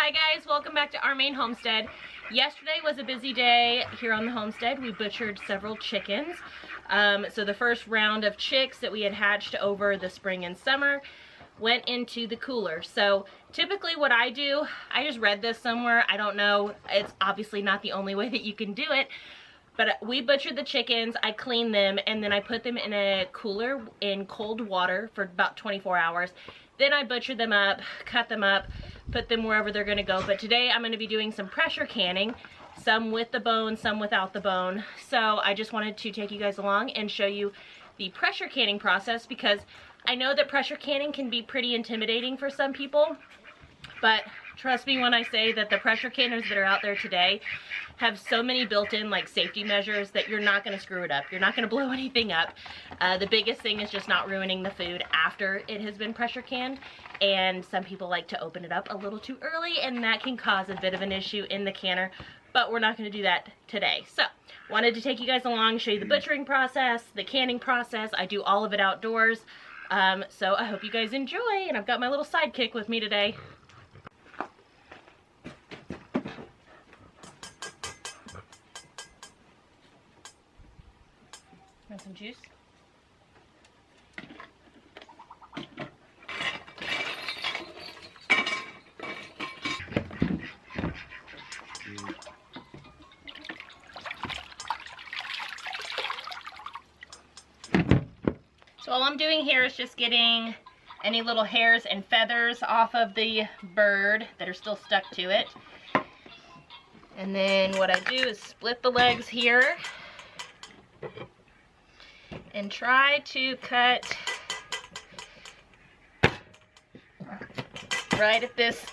Hi guys, welcome back to our Maine homestead. Yesterday was a busy day here on the homestead. We butchered several chickens. So the first round of chicks that we had hatched over the spring and summer went into the cooler. So typically what I do, I just read this somewhere, I don't know, it's obviously not the only way that you can do it, but we butchered the chickens, I cleaned them, and then I put them in a cooler in cold water for about 24 hours. Then I butchered them up, cut them up, put them wherever they're gonna go. But today I'm gonna be doing some pressure canning, some with the bone, some without the bone. So I just wanted to take you guys along and show you the pressure canning process, because I know that pressure canning can be pretty intimidating for some people, but trust me when I say that the pressure canners that are out there today have so many built-in like safety measures that you're not going to screw it up. You're not going to blow anything up. The biggest thing is just not ruining the food after it has been pressure canned, and some people like to open it up a little too early, and that can cause a bit of an issue in the canner, but we're not going to do that today. So wanted to take you guys along, show you the butchering process, the canning process. I do all of it outdoors. So I hope you guys enjoy, and I've got my little sidekick with me today. Want some juice? So all I'm doing here is just getting any little hairs and feathers off of the bird that are still stuck to it. And then what I do is split the legs here and try to cut right at this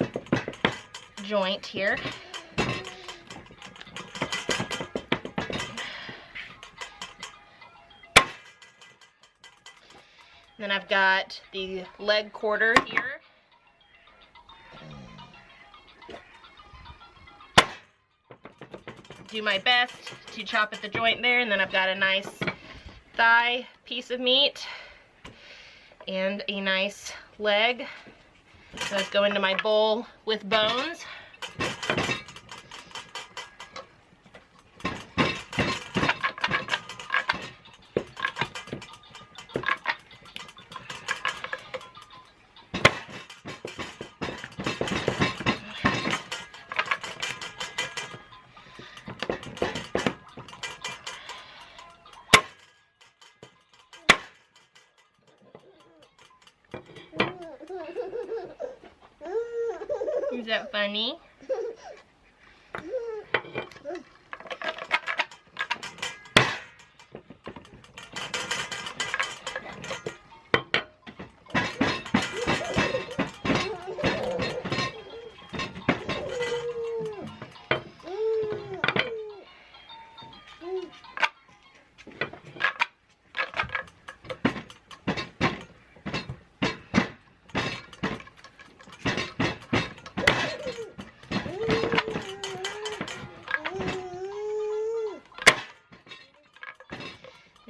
joint here. Then I've got the leg quarter here. Do my best to chop at the joint there, and then I've got a nice thigh piece of meat and a nice leg. Those go into my bowl with bones. Is that funny?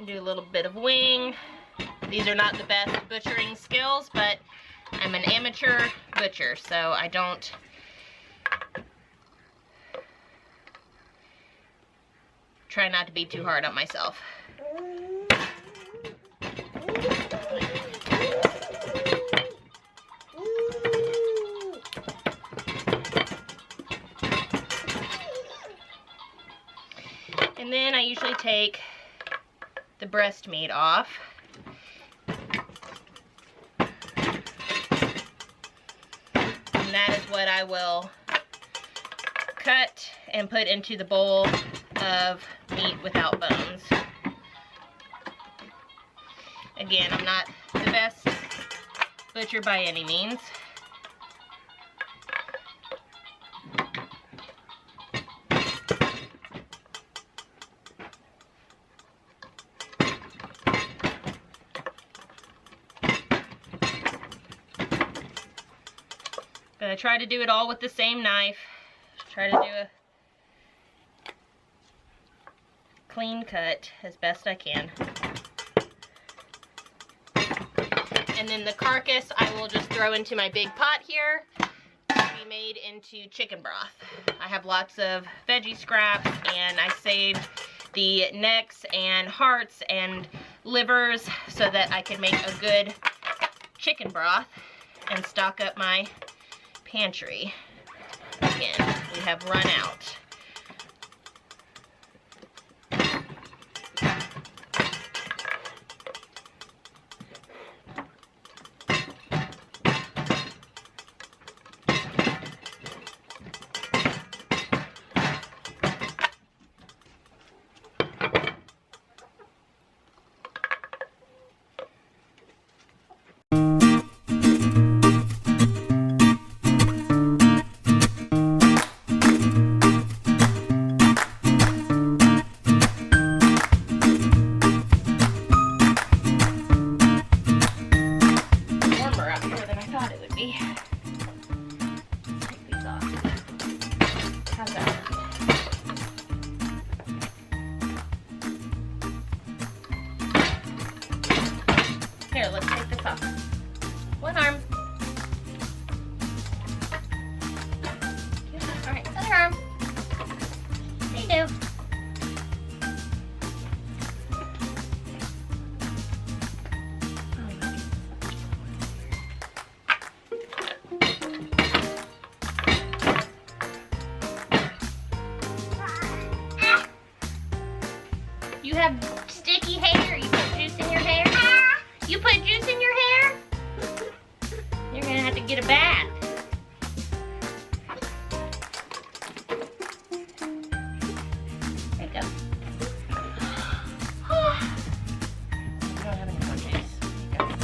Do a little bit of wing. These are not the best butchering skills, but I'm an amateur butcher, so I don't try not to be too hard on myself. And then I usually take the breast meat off. And that is what I will cut and put into the bowl of meat without bones. Again, I'm not the best butcher by any means. But I try to do it all with the same knife. Try to do a clean cut as best I can. And then the carcass I will just throw into my big pot here. be made into chicken broth. I have lots of veggie scraps, and I saved the necks and hearts and livers so that I can make a good chicken broth and stock up my pantry. Again, we have run out. Here, let's take this off. One arm. Alright, other arm. There you go. You have sticky hair. You put juice in your hair? You put juice in your hair? You're gonna have to get a bath. There you go. You don't have any more juice. There you go.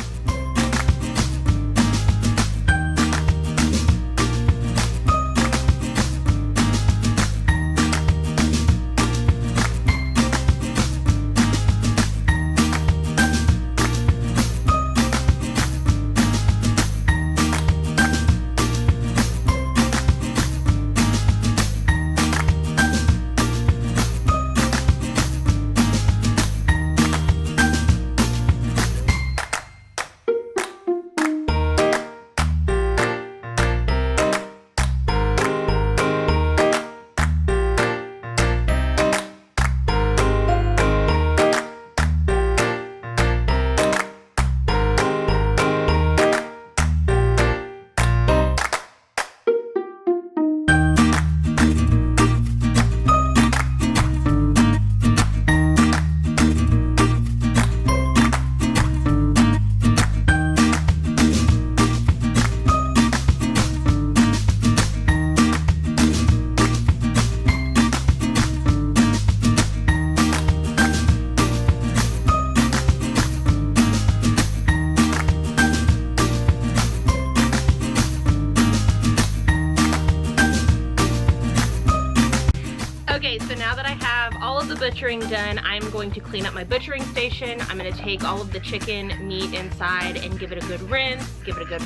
Okay, so now that I have all of the butchering done, I'm going to clean up my butchering station. I'm going to take all of the chicken meat inside and give it a good rinse, give it a good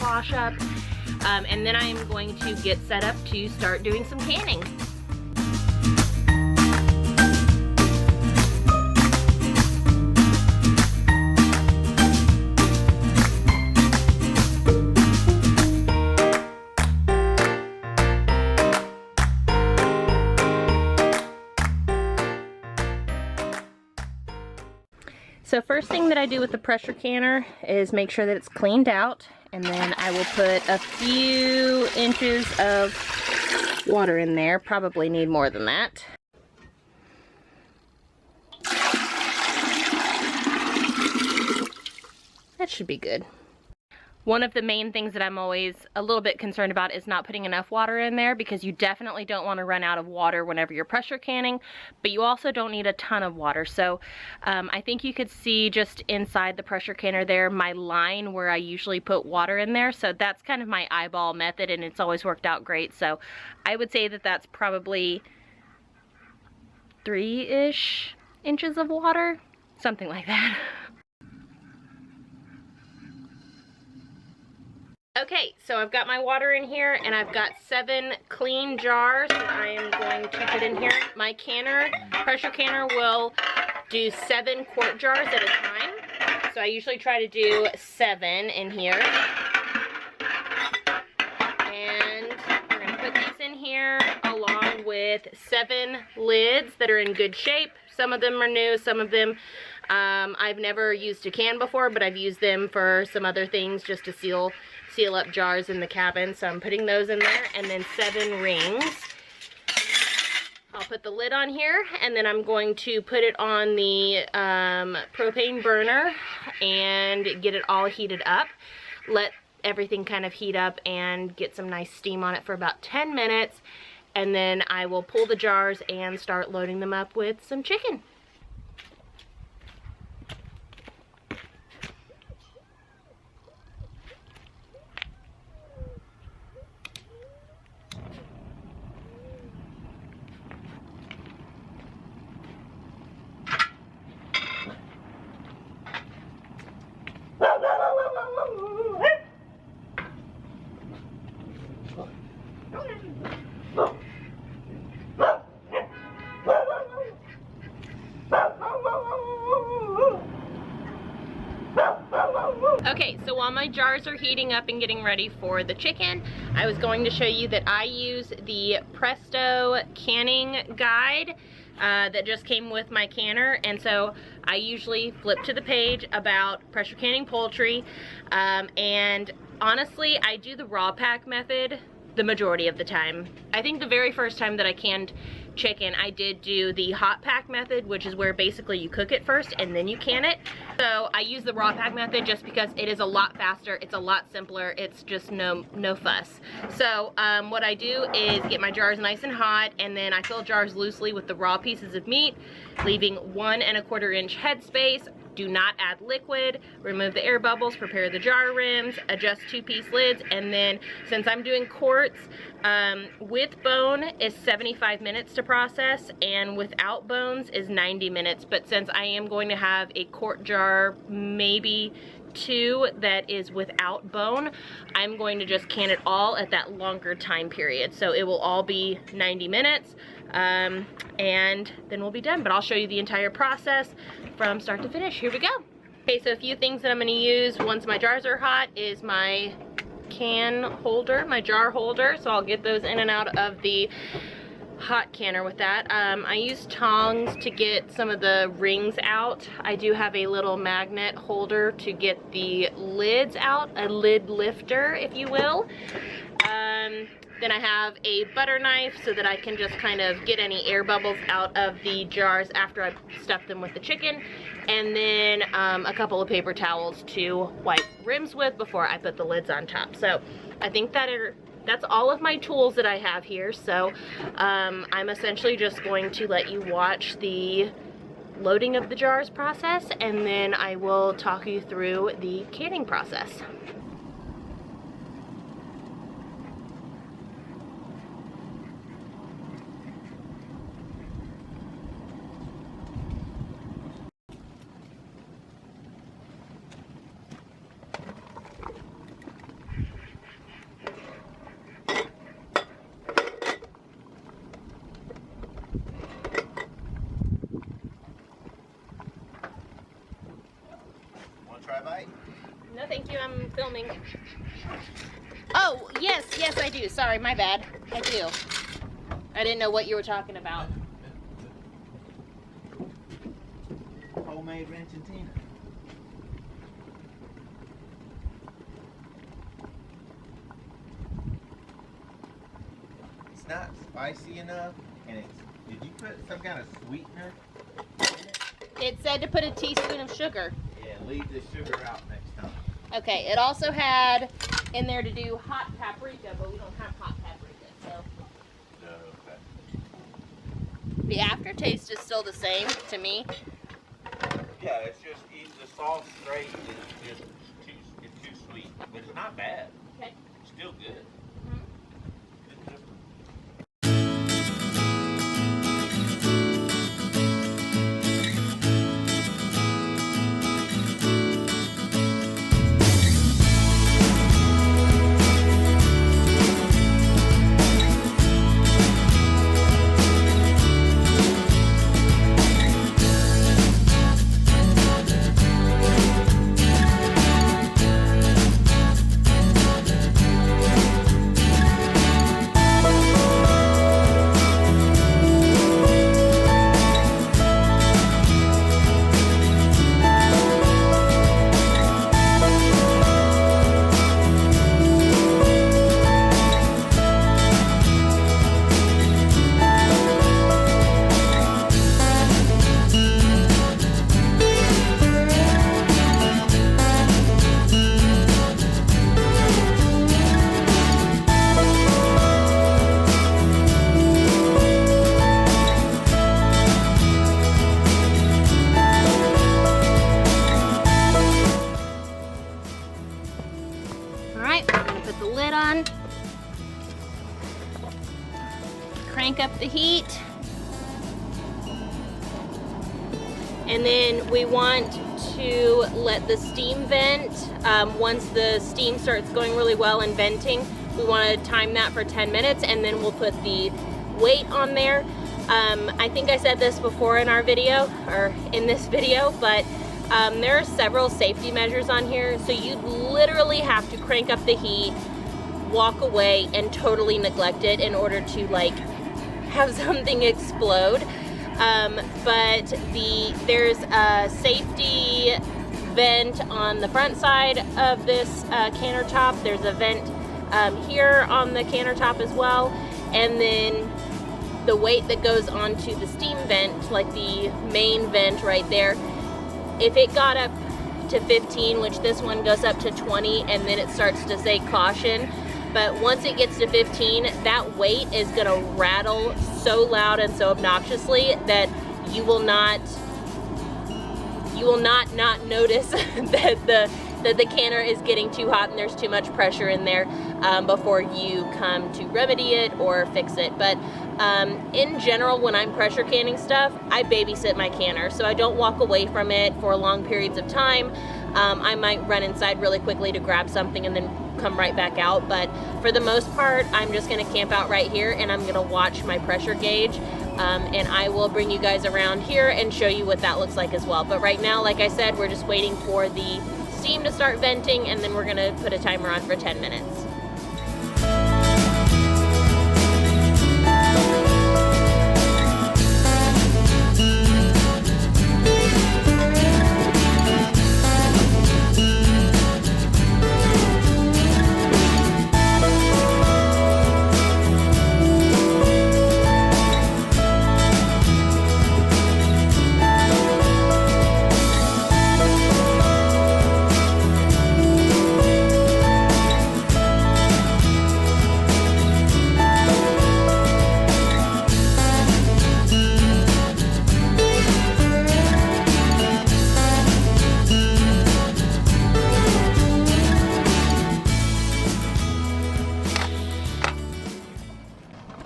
wash up, and then I'm going to get set up to start doing some canning. So first thing that I do with the pressure canner is make sure that it's cleaned out, and then I will put a few inches of water in there. Probably need more than that. That should be good. One of the main things that I'm always a little bit concerned about is not putting enough water in there, because you definitely don't want to run out of water whenever you're pressure canning, but you also don't need a ton of water. So I think you could see just inside the pressure canner there my line where I usually put water in there. So that's kind of my eyeball method, and it's always worked out great. So I would say that that's probably 3-ish inches of water, something like that. Okay, so I've got my water in here, and I've got 7 clean jars that I am going to put in here. My canner, pressure canner, will do 7 quart jars at a time. So I usually try to do 7 in here. And with 7 lids that are in good shape. Some of them are new, some of them I've never used a can before, but I've used them for some other things just to seal up jars in the cabin. So I'm putting those in there, and then 7 rings. I'll put the lid on here, and then I'm going to put it on the propane burner and get it all heated up. Let everything kind of heat up and get some nice steam on it for about 10 minutes, and then I will pull the jars and start loading them up with some chicken. Okay, so while my jars are heating up and getting ready for the chicken, I was going to show you that I use the Presto canning guide that just came with my canner, and so I usually flip to the page about pressure canning poultry, and honestly, I do the raw pack method the majority of the time. I think the very first time that I canned chicken, I did do the hot pack method, which is where basically you cook it first and then you can it. So I use the raw pack method just because it is a lot faster, it's a lot simpler, it's just no fuss. So what I do is get my jars nice and hot, and then I fill jars loosely with the raw pieces of meat, leaving 1 1/4 inch headspace. Do not add liquid, remove the air bubbles, prepare the jar rims, adjust 2-piece lids, and then since I'm doing quarts, with bone is 75 minutes to process, and without bones is 90 minutes. But since I am going to have a quart jar, maybe 2 that is without bone, I'm going to just can it all at that longer time period. So it will all be 90 minutes, and then we'll be done. But I'll show you the entire process from start to finish. Here we go. Okay, so a few things that I'm going to use once my jars are hot is my can holder, my jar holder. So I'll get those in and out of the hot canner with that. I use tongs to get some of the rings out. I do have a little magnet holder to get the lids out, a lid lifter, if you will. Then I have a butter knife so that I can just kind of get any air bubbles out of the jars after I stuff them with the chicken. And then a couple of paper towels to wipe rims with before I put the lids on top. So I think that's all of my tools that I have here. So I'm essentially just going to let you watch the loading of the jars process, and then I will talk you through the canning process. No, thank you. I'm filming. Oh, yes, I do. Sorry, my bad. I do. I didn't know what you were talking about. Homemade ranchetina. It's not spicy enough, and did you put some kind of sweetener in it? It said to put a teaspoon of sugar. Yeah, leave the sugar out next time. Okay, it also had in there to do hot paprika, but we don't have hot paprika, so. No, okay. The aftertaste is still the same to me. Yeah, it's just the sauce straight is just too sweet, but it's not bad. Okay. It's still good. on. Crank up the heat. And then we want to let the steam vent. Once the steam starts going really well and venting, we want to time that for 10 minutes, and then we'll put the weight on there. I think I said this before in our video, or in this video, but there are several safety measures on here. So you literally have to crank up the heat, walk away, and totally neglect it in order to like have something explode. But there's a safety vent on the front side of this canner top. There's a vent here on the canner top as well, and then the weight that goes onto the steam vent, like the main vent right there, if it got up to 15, which this one goes up to 20, and then it starts to say caution, but once it gets to 15, that weight is gonna rattle so loud and so obnoxiously that you will not notice that the canner is getting too hot and there's too much pressure in there before you come to remedy it or fix it. But in general, when I'm pressure canning stuff, I babysit my canner, so I don't walk away from it for long periods of time. I might run inside really quickly to grab something and then come right back out, but for the most part, I'm just gonna camp out right here and I'm gonna watch my pressure gauge, and I will bring you guys around here and show you what that looks like as well. But right now, like I said, we're just waiting for the steam to start venting, and then we're gonna put a timer on for 10 minutes.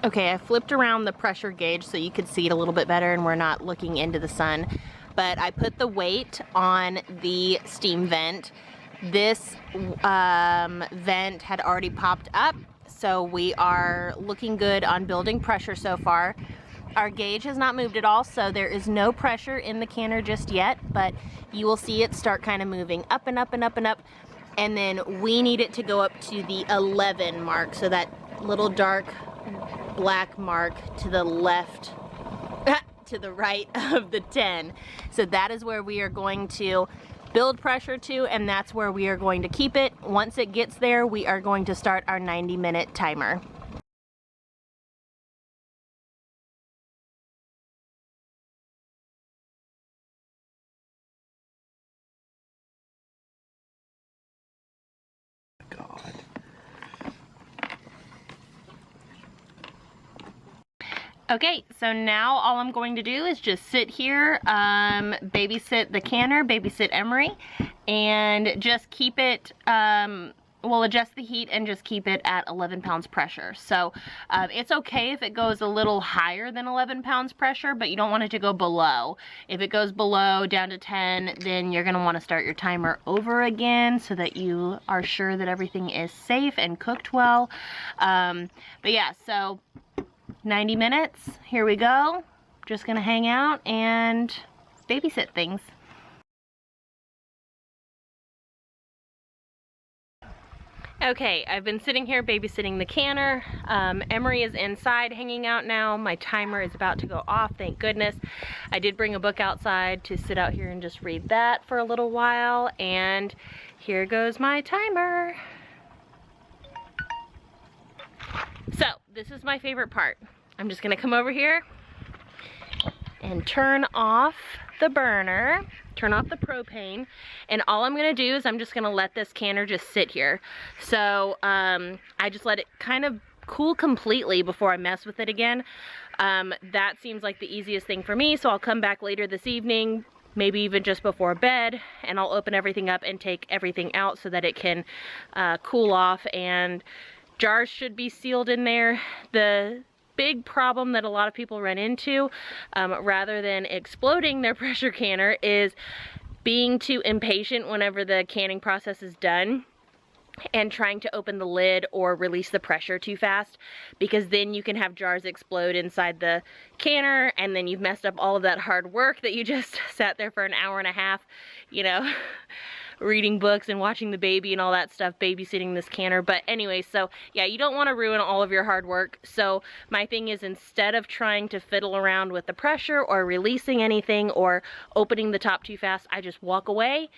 Okay, I flipped around the pressure gauge so you could see it a little bit better and we're not looking into the sun. But I put the weight on the steam vent. This vent had already popped up, so we are looking good on building pressure so far. Our gauge has not moved at all, so there is no pressure in the canner just yet, but you will see it start kind of moving up and up and up and up. And then we need it to go up to the 11 mark, so that little dark black mark to the left, to the right of the 10. So that is where we are going to build pressure to, and that's where we are going to keep it. Once it gets there, we are going to start our 90-minute timer. God. Okay, so now all I'm going to do is just sit here, babysit the canner, babysit Emery, and just keep it, we'll adjust the heat and just keep it at 11 pounds pressure. So it's okay if it goes a little higher than 11 pounds pressure, but you don't want it to go below. If it goes below, down to 10, then you're gonna wanna start your timer over again so that you are sure that everything is safe and cooked well. But yeah, so 90 minutes, here we go. Just gonna hang out and babysit things. Okay, I've been sitting here babysitting the canner. Emery is inside hanging out now. My timer is about to go off, thank goodness. I did bring a book outside to sit out here and just read that for a little while, and here goes my timer. So, this is my favorite part. I'm just gonna come over here and turn off the burner, turn off the propane, and all I'm gonna do is I'm just gonna let this canner just sit here. So I just let it kind of cool completely before I mess with it again. That seems like the easiest thing for me, so I'll come back later this evening, maybe even just before bed, and I'll open everything up and take everything out so that it can cool off and Jars should be sealed in there. The big problem that a lot of people run into, rather than exploding their pressure canner, is being too impatient whenever the canning process is done and trying to open the lid or release the pressure too fast, because then you can have jars explode inside the canner and then you've messed up all of that hard work that you just sat there for an hour and a half, you know, reading books and watching the baby and all that stuff, babysitting this canner. But anyway, so yeah, you don't want to ruin all of your hard work. So my thing is, instead of trying to fiddle around with the pressure or releasing anything or opening the top too fast, I just walk away,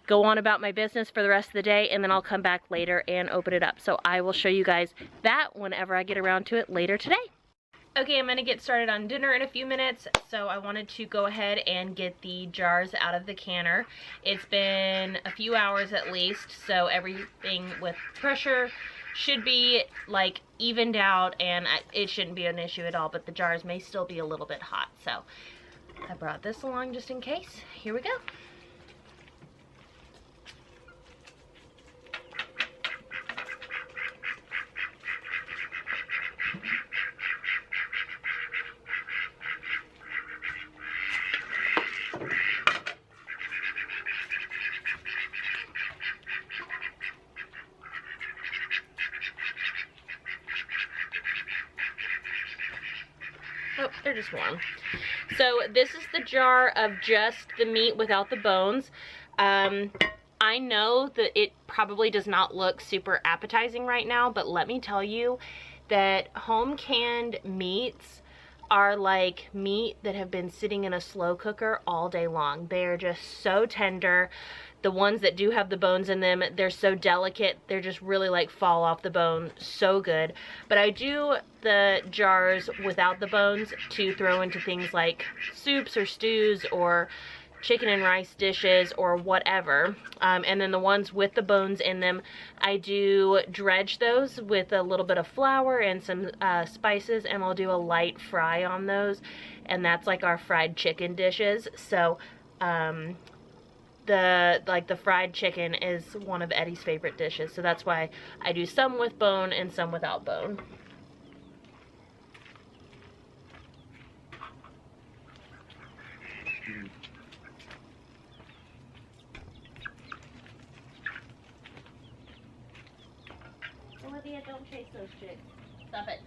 go on about my business for the rest of the day, and then I'll come back later and open it up. So I will show you guys that whenever I get around to it later today. Okay, I'm gonna get started on dinner in a few minutes, so I wanted to go ahead and get the jars out of the canner. It's been a few hours at least, so everything with pressure should be like evened out, and it shouldn't be an issue at all, but the jars may still be a little bit hot. So I brought this along just in case. Here we go. Oh, they're just warm. So this is the jar of just the meat without the bones. I know that it probably does not look super appetizing right now, but let me tell you that home canned meats are like meat that have been sitting in a slow cooker all day long. They're just so tender. The ones that do have the bones in them, they're so delicate. They're just really like fall off the bone. So good. But I do the jars without the bones to throw into things like soups or stews or chicken and rice dishes or whatever. And then the ones with the bones in them, I do dredge those with a little bit of flour and some spices, and I'll do a light fry on those. And that's like our fried chicken dishes. So the fried chicken is one of Eddie's favorite dishes, so that's why I do some with bone and some without bone. Olivia, don't chase those chicks. Stop it.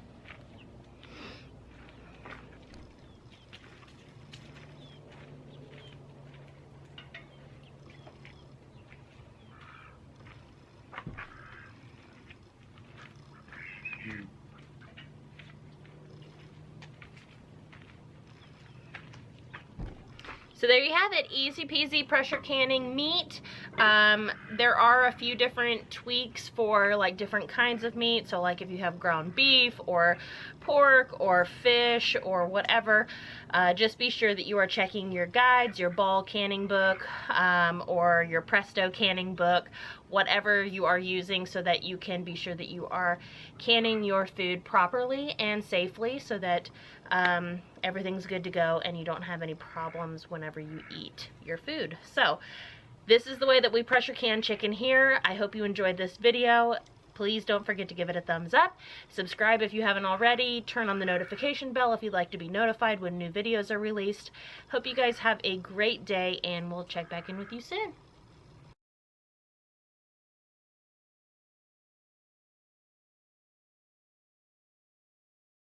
So there you have it, easy peasy pressure canning meat. There are a few different tweaks for like different kinds of meat. So like if you have ground beef or pork or fish or whatever, just be sure that you are checking your guides, your Ball canning book, or your Presto canning book, whatever you are using, so that you can be sure that you are canning your food properly and safely, so that everything's good to go and you don't have any problems whenever you eat your food. So this is the way that we pressure can chicken here. I hope you enjoyed this video. Please don't forget to give it a thumbs up. Subscribe if you haven't already. Turn on the notification bell if you'd like to be notified when new videos are released. Hope you guys have a great day, and we'll check back in with you soon.